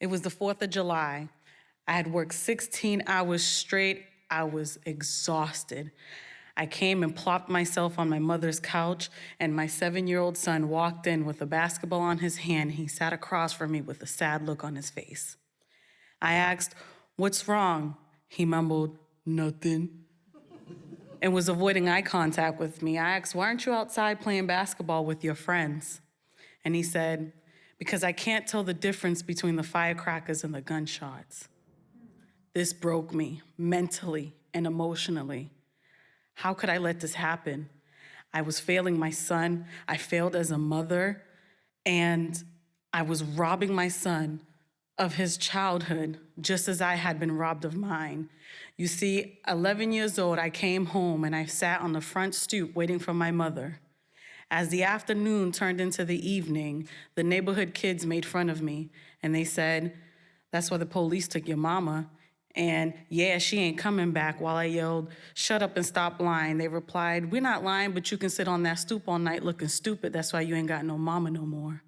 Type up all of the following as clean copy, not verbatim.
It was the 4th of July. I had worked 16 hours straight. I was exhausted. I came and plopped myself on my mother's couch, and my 7-year-old son walked in with a basketball on his hand. He sat across from me with a sad look on his face. I asked, "What's wrong?" He mumbled, "Nothing," and was avoiding eye contact with me. I asked, "Why aren't you outside playing basketball with your friends?" And he said, "Because I can't tell the difference between the firecrackers and the gunshots." This broke me mentally and emotionally. How could I let this happen? I was failing my son, I failed as a mother, and I was robbing my son of his childhood, just as I had been robbed of mine. You see, 11 years old, I came home and I sat on the front stoop waiting for my mother. As the afternoon turned into the evening, the neighborhood kids made fun of me, and they said, "That's why the police took your mama." And "Yeah, she ain't coming back." While I yelled, "Shut up and stop lying," they replied, "We're not lying, but you can sit on that stoop all night looking stupid. That's why you ain't got no mama no more."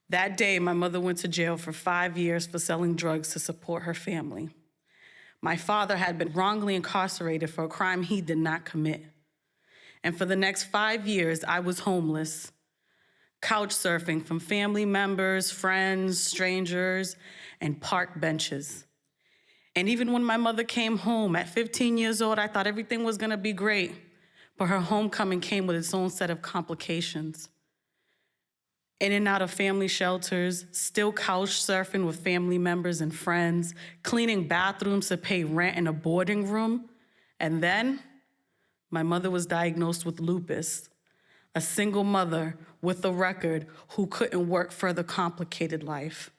That day, my mother went to jail for 5 years for selling drugs to support her family. My father had been wrongly incarcerated for a crime he did not commit. And for the next 5 years, I was homeless, couch surfing from family members, friends, strangers, and park benches. And even when my mother came home at 15 years old, I thought everything was gonna be great, but her homecoming came with its own set of complications. In and out of family shelters, still couch surfing with family members and friends, cleaning bathrooms to pay rent in a boarding room. And then, my mother was diagnosed with lupus, a single mother with a record who couldn't work further complicated life.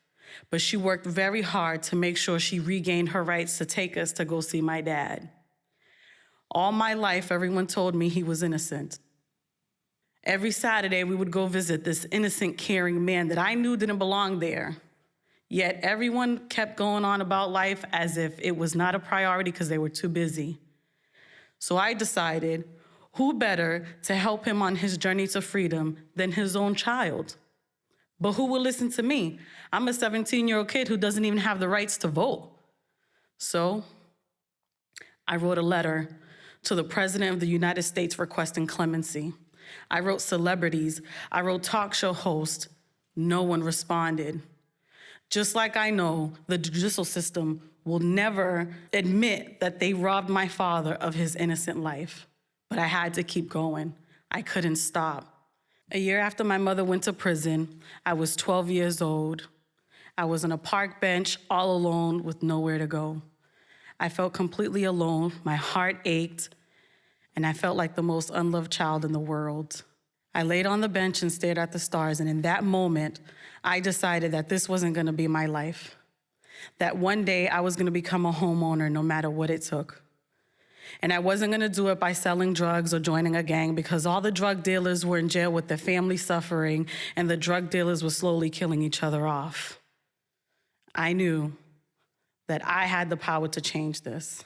But she worked very hard to make sure she regained her rights to take us to go see my dad. All my life, everyone told me he was innocent. Every Saturday, we would go visit this innocent, caring man that I knew didn't belong there. Yet everyone kept going on about life as if it was not a priority because they were too busy. So I decided, who better to help him on his journey to freedom than his own child? But who will listen to me? I'm a 17-year-old kid who doesn't even have the rights to vote. So I wrote a letter to the President of the United States requesting clemency. I wrote celebrities. I wrote talk show hosts. No one responded. Just like I know the judicial system will never admit that they robbed my father of his innocent life. But I had to keep going. I couldn't stop. A year after my mother went to prison, I was 12 years old. I was on a park bench all alone with nowhere to go. I felt completely alone. My heart ached, and I felt like the most unloved child in the world. I laid on the bench and stared at the stars, and in that moment, I decided that this wasn't gonna be my life. That one day I was gonna become a homeowner no matter what it took. And I wasn't gonna do it by selling drugs or joining a gang because all the drug dealers were in jail with their family suffering and the drug dealers were slowly killing each other off. I knew that I had the power to change this.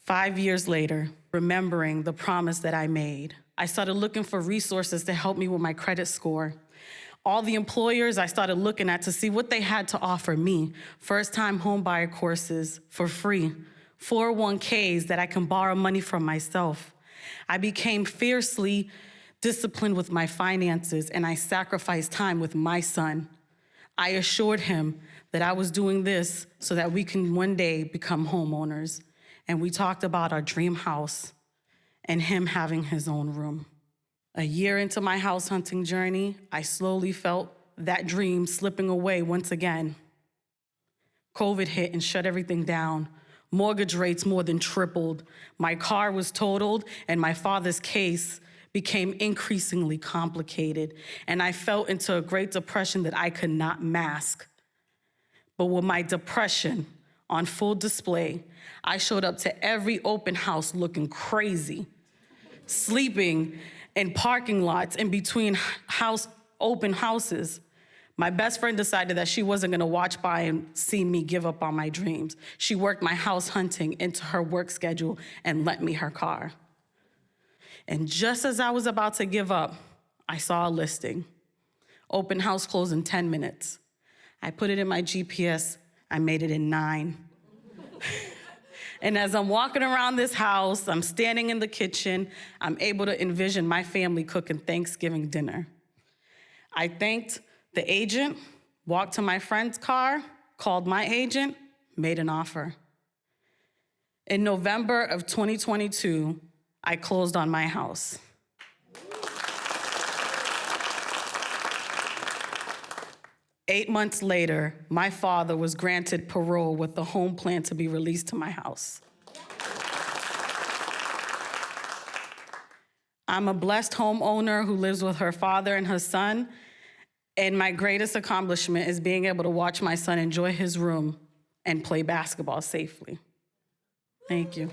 5 years later, remembering the promise that I made, I started looking for resources to help me with my credit score. All the employers I started looking at to see what they had to offer me. First-time homebuyer courses for free, 401ks that I can borrow money from myself. I became fiercely disciplined with my finances, and I sacrificed time with my son. I assured him that I was doing this so that we can one day become homeowners. And we talked about our dream house and him having his own room. A year into my house hunting journey, I slowly felt that dream slipping away once again. COVID hit and shut everything down. Mortgage rates more than tripled. My car was totaled, and my father's case became increasingly complicated. And I fell into a great depression that I could not mask. But with my depression on full display, I showed up to every open house looking crazy, sleeping in parking lots in between open houses. My best friend decided that she wasn't gonna watch by and see me give up on my dreams. She worked my house hunting into her work schedule and lent me her car. And just as I was about to give up, I saw a listing. Open house closed in 10 minutes. I put it in my GPS. I made it in 9. And as I'm walking around this house, I'm standing in the kitchen, I'm able to envision my family cooking Thanksgiving dinner. I thanked the agent, walked to my friend's car, called my agent, made an offer. In November of 2022, I closed on my house. Eight months later, my father was granted parole with the home plan to be released to my house. I'm a blessed homeowner who lives with her father and her son, and my greatest accomplishment is being able to watch my son enjoy his room and play basketball safely. Thank you.